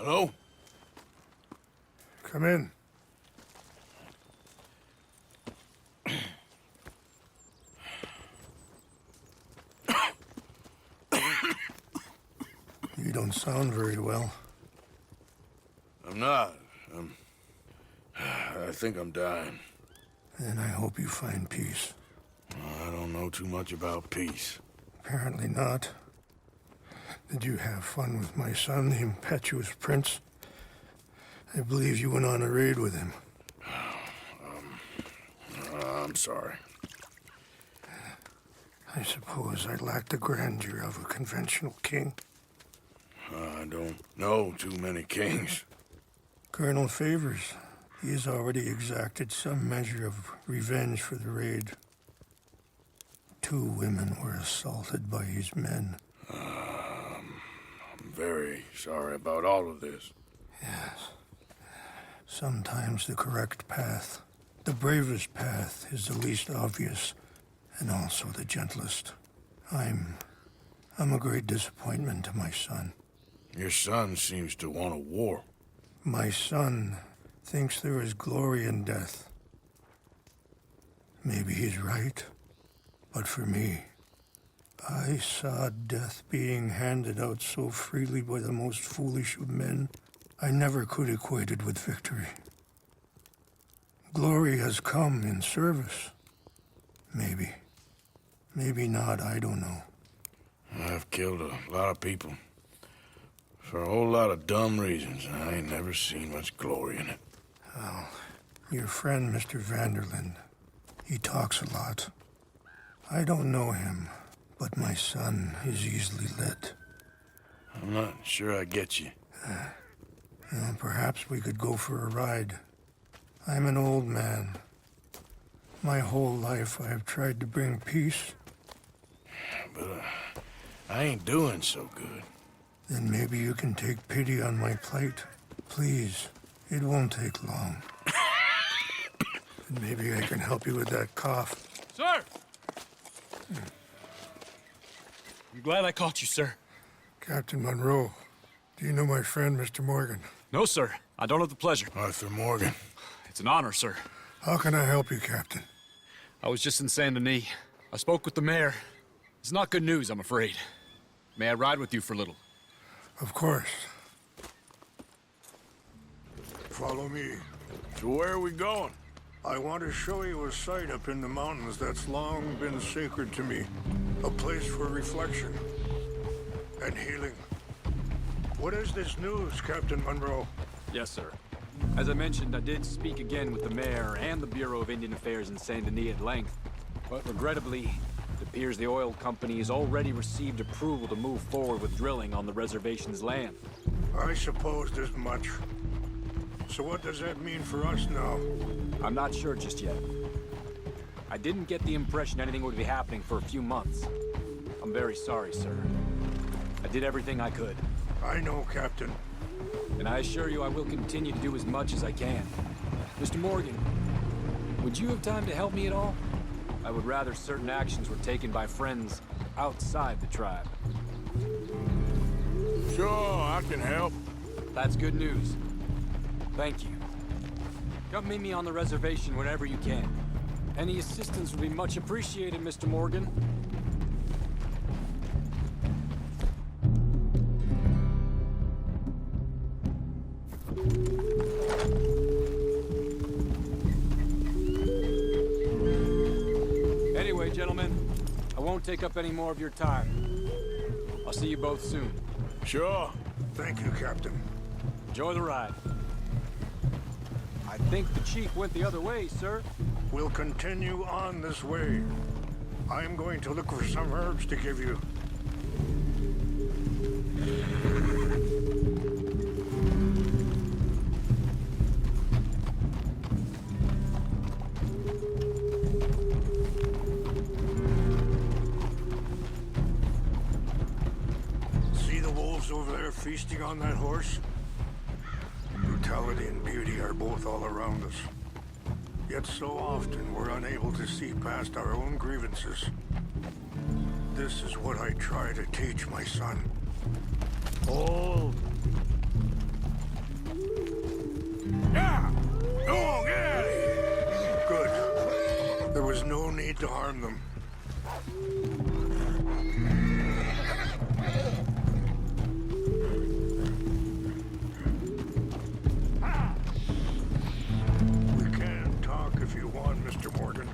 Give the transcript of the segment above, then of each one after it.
Hello? Come in. You don't sound very well. I'm not. I think I'm dying. Then I hope you find peace. I don't know too much about peace. Apparently not. Did you have fun with my son, the impetuous prince? I believe you went on a raid with him. I'm sorry. I suppose I lack the grandeur of a conventional king. I don't know too many kings. Colonel Favors, he has already exacted some measure of revenge for the raid. 2 women were assaulted by his men. I'm very sorry about all of this. Yes. Sometimes the correct path, the bravest path, is the least obvious, and also the gentlest. I'm a great disappointment to my son. Your son seems to want a war. My son thinks there is glory in death. Maybe he's right, but for me, I saw death being handed out so freely by the most foolish of men, I never could equate it with victory. Glory has come in service. Maybe. Maybe not, I don't know. I've killed a lot of people. For a whole lot of dumb reasons, and I ain't never seen much glory in it. Well, your friend, Mr. Vanderlyn, he talks a lot. I don't know him, but my son is easily led. I'm not sure I get you. Well, perhaps we could go for a ride. I'm an old man. My whole life I have tried to bring peace. But I ain't doing so good. Then maybe you can take pity on my plight. Please, it won't take long. And maybe I can help you with that cough. Sir! I'm glad I caught you, sir. Captain Monroe, do you know my friend, Mr. Morgan? No, sir. I don't have the pleasure. Arthur Morgan. It's an honor, sir. How can I help you, Captain? I was just in Saint Denis. I spoke with the mayor. It's not good news, I'm afraid. May I ride with you for a little? Of course. Follow me. So where are we going? I want to show you a site up in the mountains that's long been sacred to me. A place for reflection and healing. What is this news, Captain Monroe? Yes, sir. As I mentioned, I did speak again with the mayor and the Bureau of Indian Affairs in Saint Denis at length. But regrettably, it appears the oil company has already received approval to move forward with drilling on the reservation's land. I supposed as much. So what does that mean for us now? I'm not sure just yet. I didn't get the impression anything would be happening for a few months. I'm very sorry, sir. I did everything I could. I know, Captain. And I assure you I will continue to do as much as I can. Mr. Morgan, would you have time to help me at all? I would rather certain actions were taken by friends outside the tribe. Sure, I can help. That's good news. Thank you. Come meet me on the reservation whenever you can. Any assistance would be much appreciated, Mr. Morgan. Anyway, gentlemen, I won't take up any more of your time. I'll see you both soon. Sure. Thank you, Captain. Enjoy the ride. I think the chief went the other way, sir. We'll continue on this way. I'm going to look for some herbs to give you. See the wolves over there feasting on that horse? Brutality and beauty are both all around us. Yet so often we're unable to see past our own grievances. This is what what I try to teach my son. All Yeah! Go on, get out of here! Good. There was no need to harm them. We can talk if you want, Mr. Morgan.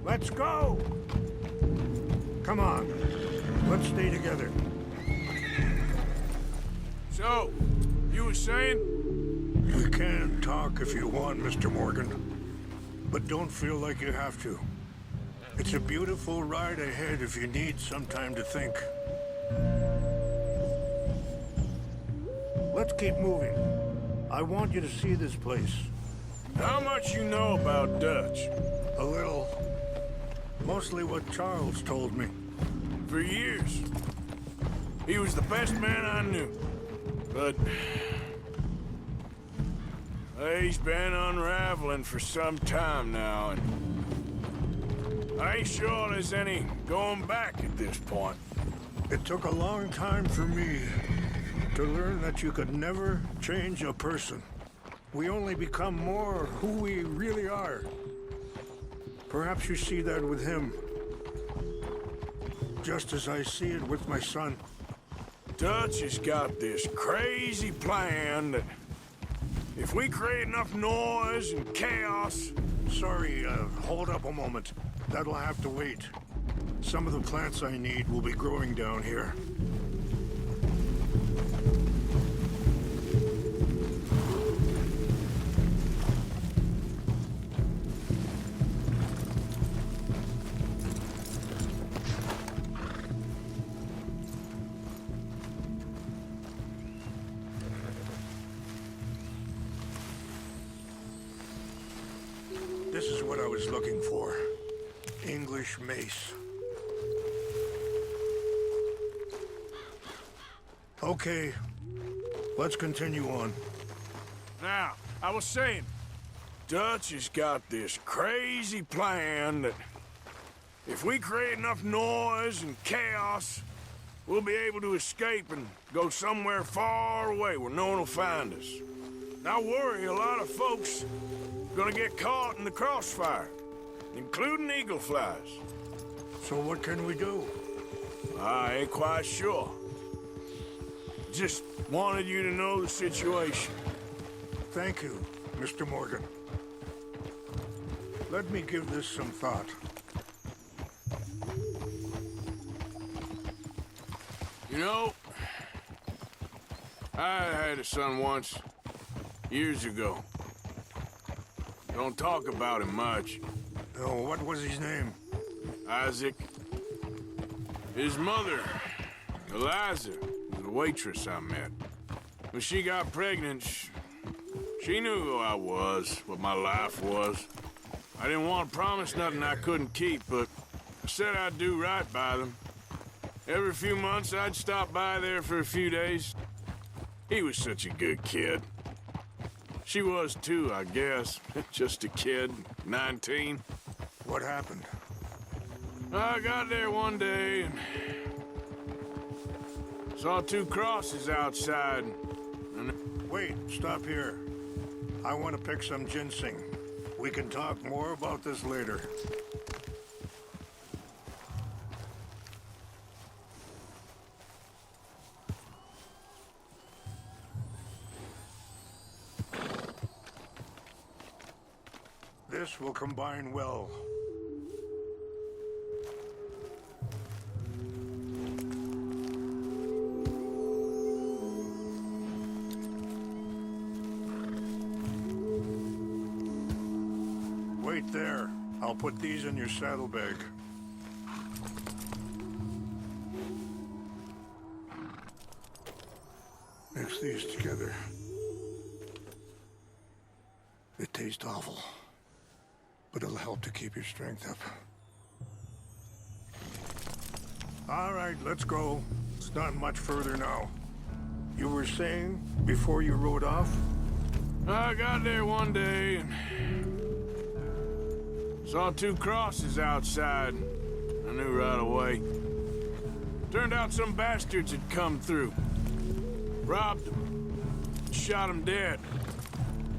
Let's go! Come on. Let's stay together. So, you were saying? We can talk if you want, Mr. Morgan. But don't feel like you have to. It's a beautiful ride ahead if you need some time to think. Let's keep moving. I want you to see this place. How much you know about Dutch? A little. Mostly what Charles told me. For years. He was the best man I knew. But... he's been unraveling for some time now, and... I ain't sure there's any going back at this point. It took a long time for me to learn that you could never change a person. We only become more who we really are. Perhaps you see that with him. Just as I see it with my son. Dutch has got this crazy plan that if we create enough noise and chaos... Sorry, hold up a moment. That'll have to wait. Some of the plants I need will be growing down here. This is what I was looking for. English mace. Okay, let's continue on. Now, I was saying, Dutch has got this crazy plan that if we create enough noise and chaos, we'll be able to escape and go somewhere far away where no one will find us. I worry a lot of folks are gonna get caught in the crossfire, including eagle flies. So what can we do? I ain't quite sure. Just wanted you to know the situation. Thank you, Mr. Morgan. Let me give this some thought. You know, I had a son once, years ago. Don't talk about him much. Oh, what was his name? Isaac. His mother, Eliza, was a waitress I met. When she got pregnant, she knew who I was, what my life was. I didn't want to promise nothing I couldn't keep, but I said I'd do right by them. Every few months, I'd stop by there for a few days. He was such a good kid. She was too, I guess. Just a kid, 19. What happened? I got there one day and saw two crosses outside. And Wait, stop here. I want to pick some ginseng. We can talk more about this later. This will combine well. Wait there. I'll put these in your saddlebag. Mix these together. It tastes awful, but it'll help to keep your strength up. All right, let's go. It's not much further now. You were saying before you rode off? I got there one day and saw two crosses outside. I knew right away. Turned out some bastards had come through. Robbed them. Shot them dead.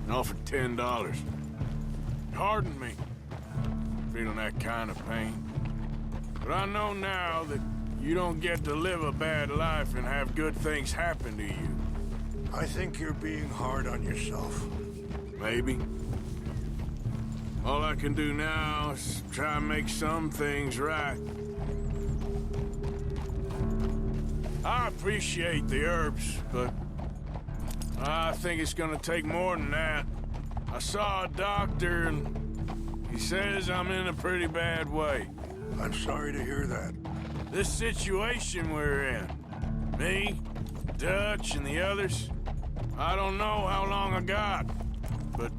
and offered $10. Hardened me, feeling that kind of pain. But I know now that you don't get to live a bad life and have good things happen to you. I think you're being hard on yourself. Maybe. All I can do now is try and make some things right. I appreciate the herbs, but I think it's gonna take more than that. I saw a doctor and he says I'm in a pretty bad way. I'm sorry to hear that. This situation we're in, me, Dutch, and the others, I don't know how long I got, but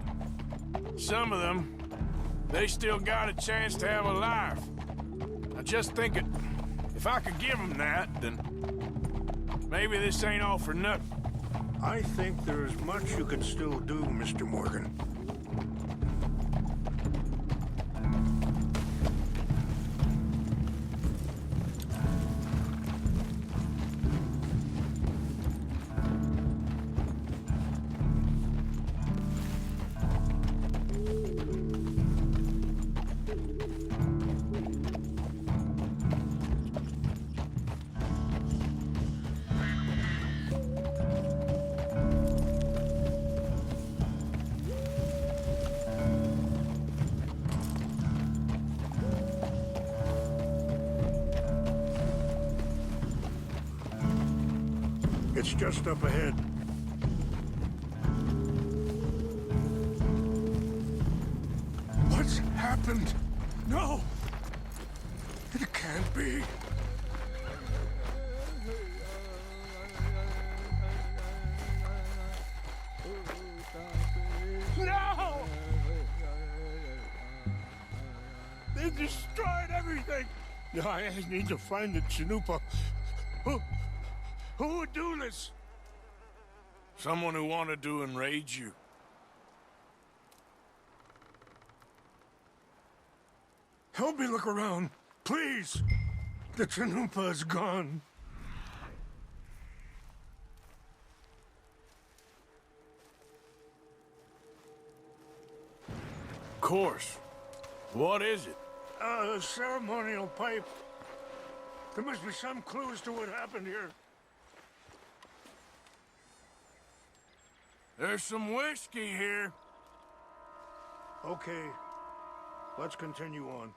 some of them, they still got a chance to have a life. I just think if I could give them that, then maybe this ain't all for nothing. I think there's much you can still do, Mr. Morgan. It's just up ahead. What's happened? No! It can't be. No! They destroyed everything! I need to find the Chanupa. Who would do this? Someone who wanted to enrage you. Help me look around, please. The Chanupa is gone. Of course. What is it? A ceremonial pipe. There must be some clues to what happened here. There's some whiskey here. Okay, let's continue on.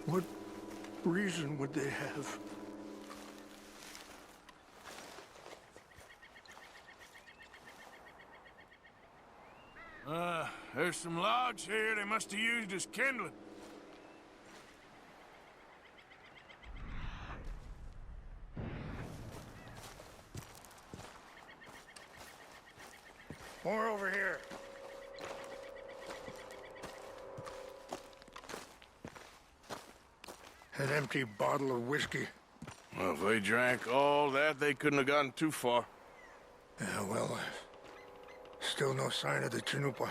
What reason would they have? There's some logs here they must have used as kindling. More over here. An empty bottle of whiskey. Well, if they drank all that, they couldn't have gotten too far. Yeah, well, still no sign of the Chanupa.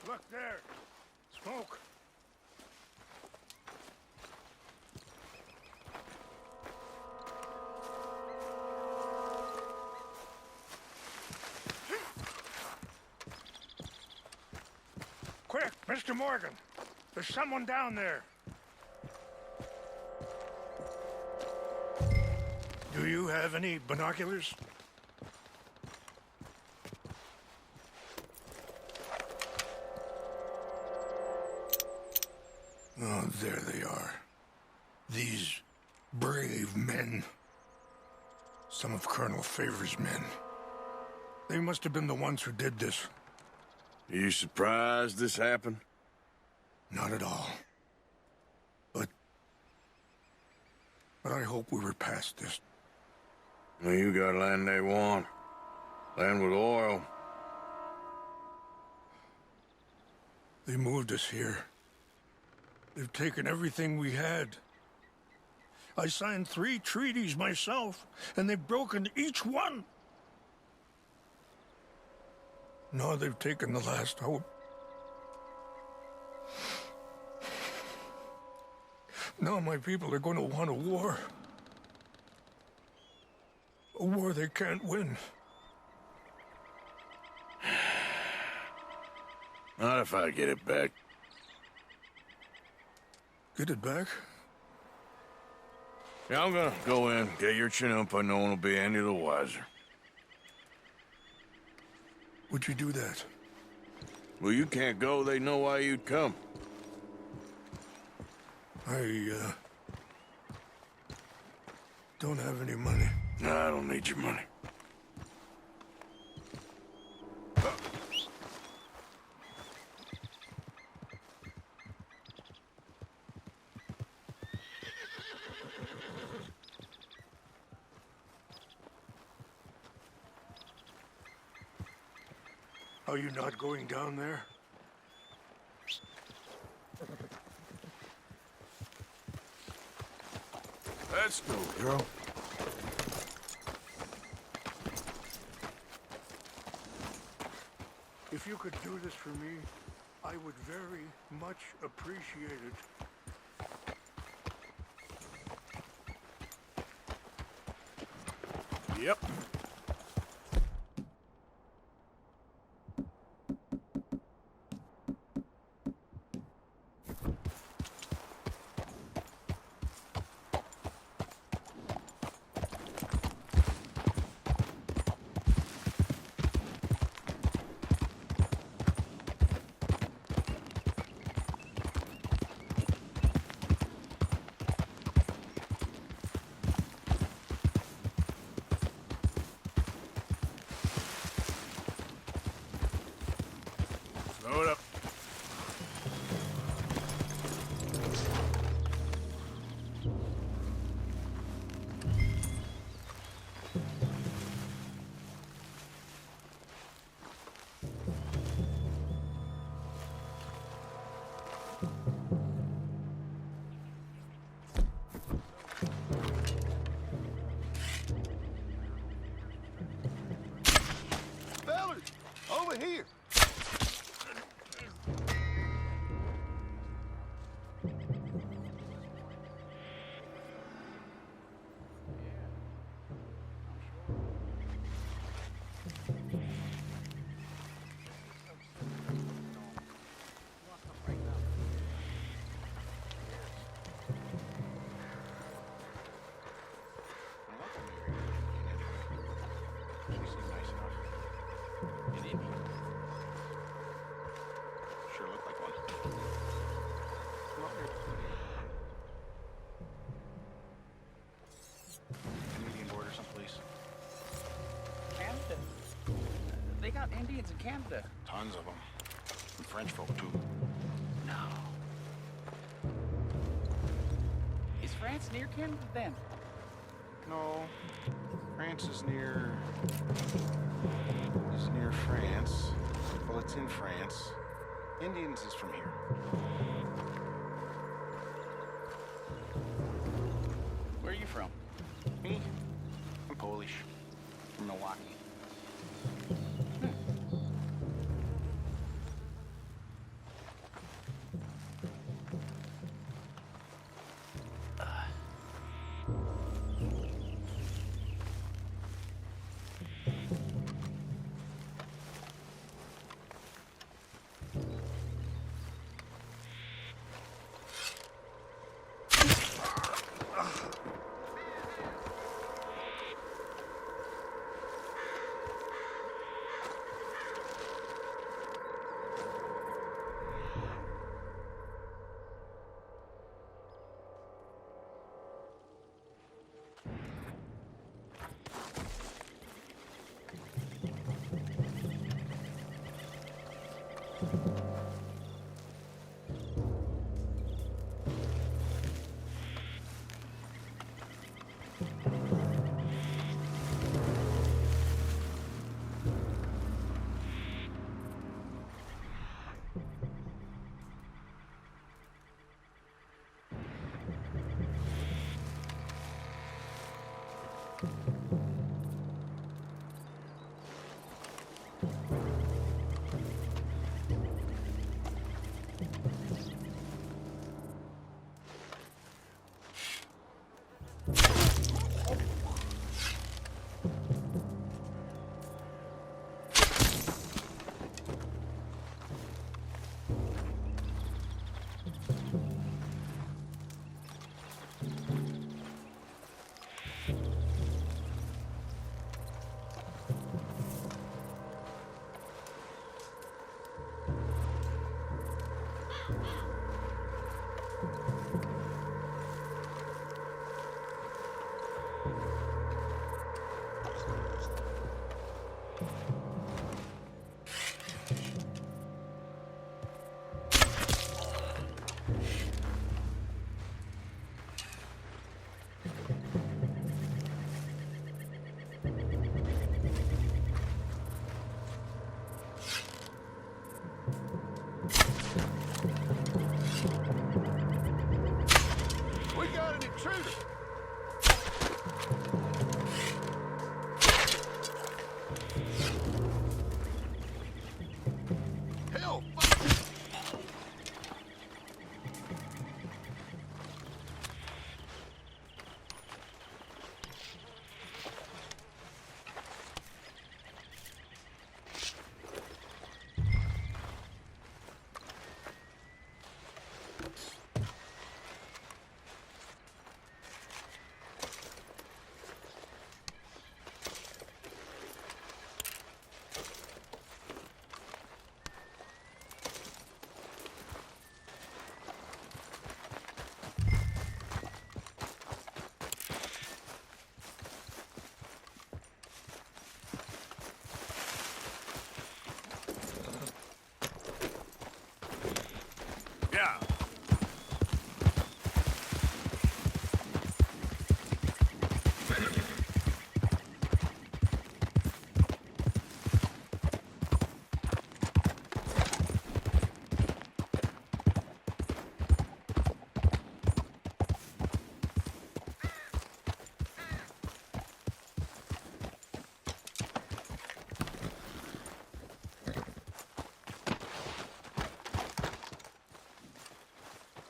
Look there. Smoke. Quick, Mr. Morgan. There's someone down there. Do you have any binoculars? Oh, there they are. These brave men. Some of Colonel Favor's men. They must have been the ones who did this. Are you surprised this happened? Not at all. But I hope we were past this. Well, you got land they want. Land with oil. They moved us here. They've taken everything we had. I signed 3 treaties myself, and they've broken each one. Now they've taken the last hope. Now my people are going to want a war. A war they can't win. Not if I get it back. Get it back? Yeah, I'm gonna go in, get your Chinook, but no one will be any the wiser. Would you do that? Well, you can't go, they know why you'd come. I don't have any money. No, I don't need your money. Are you not going down there? Let's go, girl. If you could do this for me, I would very much appreciate it. Yep. Load up. Fellas, over here. Sure looked like one. Canadian border someplace. Canada. They got Indians in Canada. Tons of them. And French folk too. No. Is France near Canada then? No. France is near France. Well, it's in France. Indians is from here. Where are you from? Me? I'm Polish. From Milwaukee. We got an intruder. Hell, Yeah.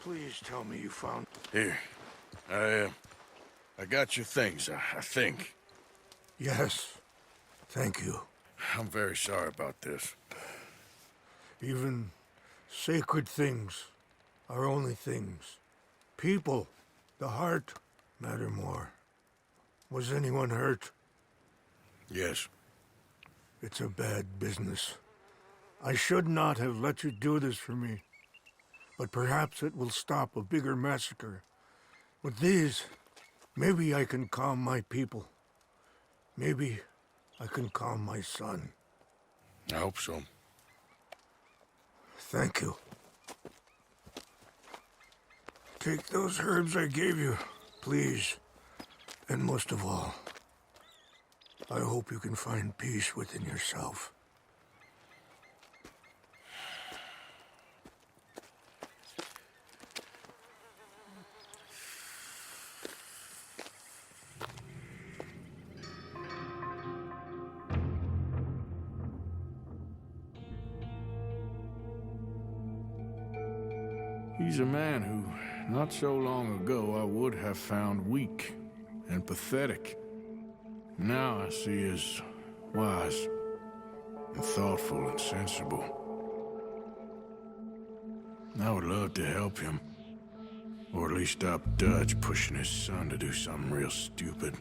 Please tell me you found... Here. I got your things, I think. Yes. Thank you. I'm very sorry about this. Even sacred things are only things. People, the heart, matter more. Was anyone hurt? Yes. It's a bad business. I should not have let you do this for me. But perhaps it will stop a bigger massacre. With these, maybe I can calm my people. Maybe I can calm my son. I hope so. Thank you. Take those herbs I gave you, please. And most of all, I hope you can find peace within yourself. He's a man who, not so long ago, I would have found weak and pathetic. Now I see as wise and thoughtful and sensible. I would love to help him, or at least stop Dutch pushing his son to do something real stupid.